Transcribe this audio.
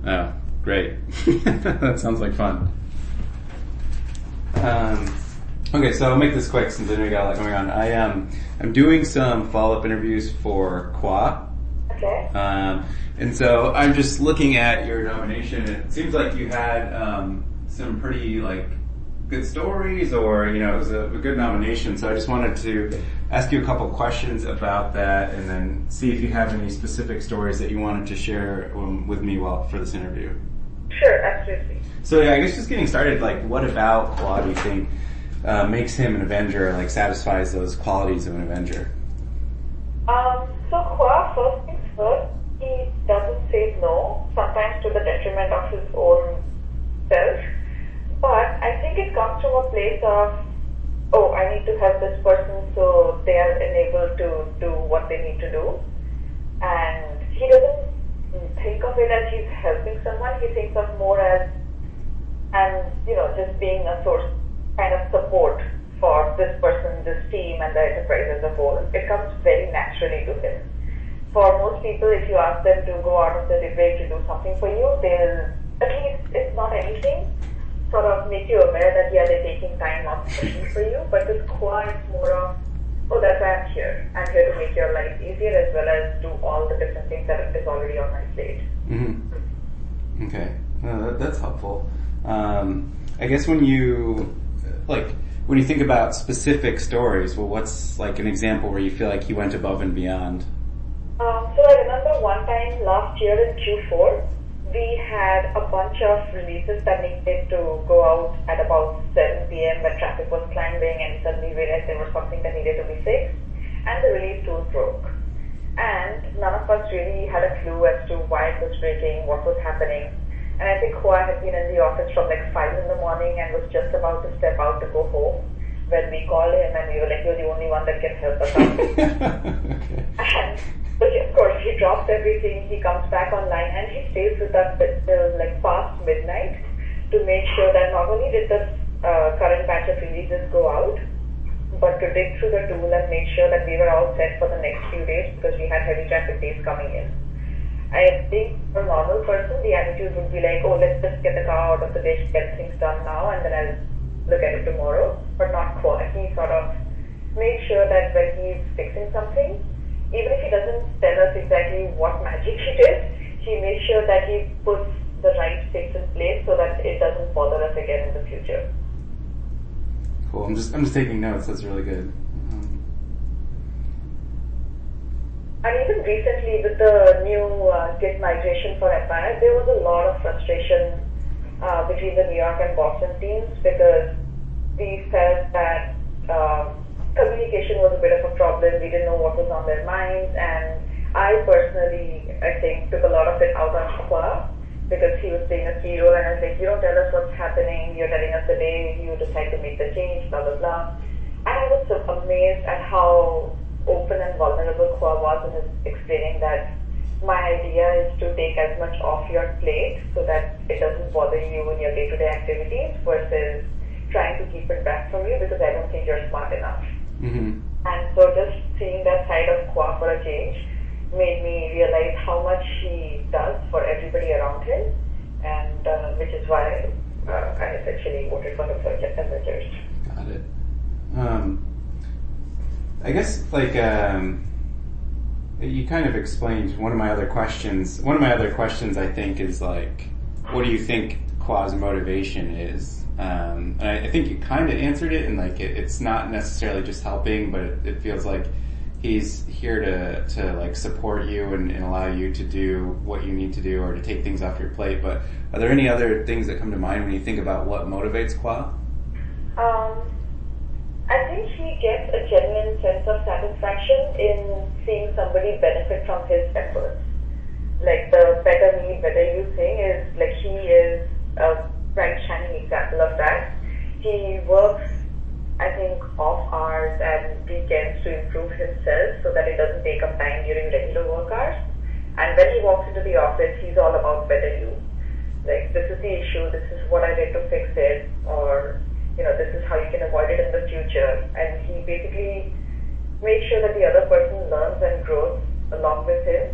Oh, great. That sounds like fun. Okay, so I'll make this quick since I know you got a lot going on. I'm doing some follow-up interviews for Qua. Okay. And so I'm just looking at your nomination. It seems like you had some pretty good stories, or it was a good nomination. So I just wanted to ask you a couple questions about that, and then see if you have any specific stories that you wanted to share with me for this interview. Sure, absolutely. So yeah, I guess just getting started. What about Qua do you think makes him an Avenger? Satisfies those qualities of an Avenger? So Qua, first things first, he doesn't say no, sometimes to the detriment of his own self. But I think it comes from a place of, I need to help this person so they are enabled to do what they need to do. And he doesn't think of it as he's helping someone. He thinks of more as, just being a source, kind of support for this person, this team, and the enterprise as a whole. It comes very naturally to him. For most people, if you ask them to go out of the debate to do something for you, they'll, at least it's not anything, sort of make you aware that, yeah, they're taking time off pushing for you. But with Qua, it's more of, that's why I'm here. I'm here to make your life easier as well as do all the different things that is already on my plate. Mm-hmm. Okay. That's helpful. I guess when you think about specific stories, what's an example where you feel like he went above and beyond? So I remember one time last year in Q4, we had a bunch of releases that needed to go out at about 7 p.m. when traffic was climbing, and suddenly realized there was something that needed to be fixed, and the release tool broke. And none of us really had a clue as to why it was breaking, what was happening. And I think Qua had been in the office from 5 in the morning and was just about to step out to go home when we called him, and we were like, you're the only one that can help us out. And but of course, he drops everything, he comes back online, and he stays with us till past midnight to make sure that not only did the current batch of releases go out, but to dig through the tool and make sure that we were all set for the next few days, because we had heavy traffic days coming in. I think for a normal person, the attitude would be let's just get the car out of the way, get things done now, and then I'll look at it tomorrow. But not Qua. He sort of makes sure that when he's fixing something, even if he doesn't tell us exactly what magic he did, he makes sure that he puts the right fix in place so that it doesn't bother us again in the future. Cool. I'm just taking notes. That's really good. And even recently with the new Git migration for Empire, there was a lot of frustration between the New York and Boston teams, because we felt that communication was a bit of a problem. We didn't know what was on their minds, and I personally, I think, took a lot of it out on Qua, because he was playing a key role, and I was like, you don't tell us what's happening, you're telling us the day you decide to make the change, blah, blah, blah. And I was so amazed at how open and vulnerable Qua was in his explaining that my idea is to take as much off your plate so that it doesn't bother you in your day-to-day activities, versus trying to keep it back from you because I don't think you're smart enough. Mm-hmm. And so just seeing that side of Qua for a change made me realize how much he does for everybody around him, and which is why I essentially voted for the Avengers. Got it. I guess you kind of explained one of my other questions. One of my other questions, I think, is what do you think Qua's motivation is? And I think you kind of answered it, and it's not necessarily just helping, but it feels like he's here to support you and allow you to do what you need to do, or to take things off your plate. But are there any other things that come to mind when you think about what motivates Qua? I think he gets a genuine sense of satisfaction in seeing somebody benefit from his efforts. The better me, better you thing is he is a bright shining example of that. He works, I think, off hours and weekends to improve himself so that it doesn't take up time during regular work hours. And when he walks into the office, he's all about better you. This is the issue, this is what I did to fix it, or this is how you can avoid it in the future. And he basically makes sure that the other person learns and grows along with him,